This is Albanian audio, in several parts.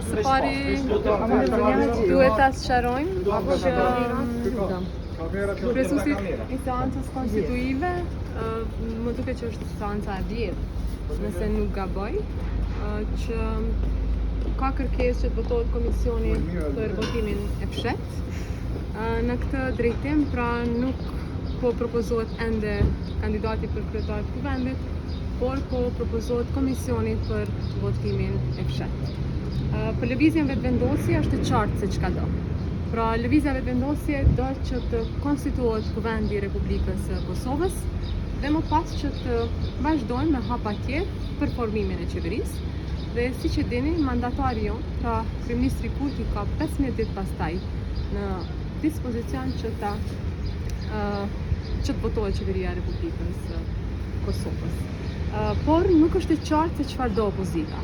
Së pari duhet ta sqarojmë që kryesuesi I seancës konstituive më duket që është seanca e 10, nëse nuk gaboj, që ka kërkesë që të votohet komisioni për votimin e fshehtë. Në këtë drejtim, pra nuk po propozohet ende kandidati për kryetar të vendit, por po propozohet komisioni për votimin e fshehtë. Për lëvizjen vetëvendosje është e qartë se çka do. Pra lëvizja vetëvendosje do që të konstituohet kuvendi I Republikës së Kosovës dhe më pas që të vazhdojmë me hapa tjetër për formimin e qeverisë. Dhe siç e dini, mandatari jon, pra kryeministri Kurti ka 15 ditë pastaj në dispozicion që të votohet qeveria e Republikës së Kosovës. Por nuk është e qartë se çfarë do opozita.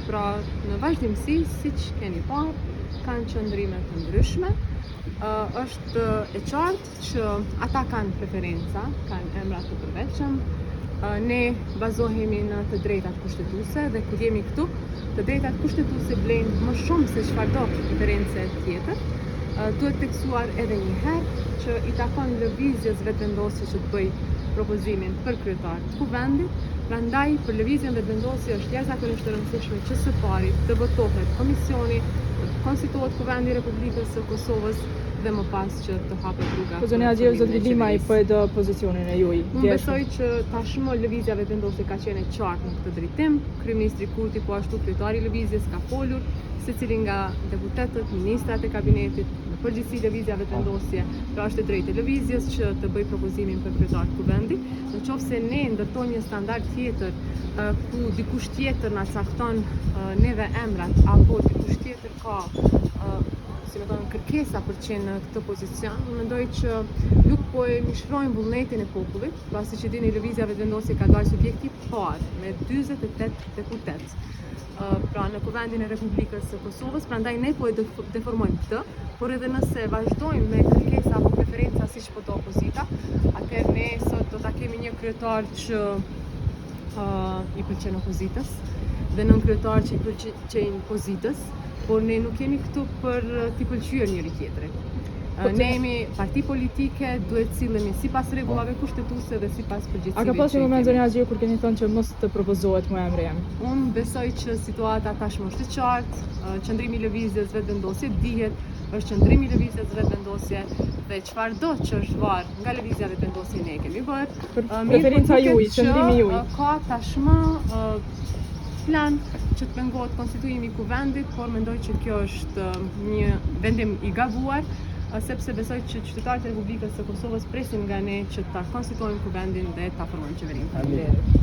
Pra në vazhdimsi, siç keni parë, kanë qëndrime të ndryshme. Është e qartë që ata kanë preferenca, kanë emra të përveçëm. Ne bazohemi në të drejtat kushtetuese dhe kur jemi këtu, të drejtat kushtetuese blejnë më shumë se çfarëdo preferencë tjetër. Duhet teksuar edhe një herë që I takon lëvizjes vetëvendosje që të bëj propozimin për kryetar të kuvendit. Prandaj për lëvizjen vetëvendosje është jashtëzakonisht e rëndësishme që së pari të votohet komisioni, të konstituohet kuvendi I Republikës së Kosovës dhe më pas që të hapet rruga. Po zonja Gjergj zotri Limaj po e do pozicionin e juaj. Unë besoj që tashmë lëvizja vetëvendosje ka qenë e qartë në këtë drejtim. Kryeministri Kurti po ashtu kryetari I lëvizjes ka folur, secili nga deputetët, ministrat e kabinetit, në përgjithësi lëvizja vetëvendosje, pra është e drejtë e lëvizjes që të bëj propozimin për kryetar të kuvendit. Nëse ne ndërtojmë një standard tjetër ku dikush tjetër na cakton neve emrat apo dikush tjetër ka kërkesa për të qenë në këtë pozicion, mendoj që nuk po e mishrojmë vullnetin e popullit, pasi që dini lëvizja vetëvendosje ka dalë subjekti parë me 48 deputet. Pra në kuvendin e Republikës së Kosovës, prandaj ne po e deformojmë këtë, por edhe nëse vazhdojmë me kërkesa apo preferenca siç po do opozita, atëherë ne sot do ta kemi një kryetar që I pëlqen opozitës dhe nën kryetar që I pëlqejnë pozitës, por ne nuk jemi këtu për t'i pëlqyer njëri tjetrit. Ne jemi parti politike, duhet sillemi sipas rregullave kushtetuese dhe sipas përgjegjësive. A ka pasur moment zonja Gjergj kur keni thënë që mos të propozohet më emri jam? Unë besoj që situata tashmë është e qartë, qëndrimi I lëvizjes vetëvendosje dihet, është qëndrimi I lëvizjes vetëvendosje dhe çfarëdo që është varë nga lëvizja vetëvendosje ne e kemi bërë. Preferenca juaj, qëndrimi juaj. Ka tashmë plan që të pengohet konstituimi I kuvendit, por mendoj që kjo është një vendim I gabuar, sepse besoj që qytetarët e Republikës së Kosovës presin nga ne që ta konstituojmë kuvendin dhe ta formojmë qeverinë.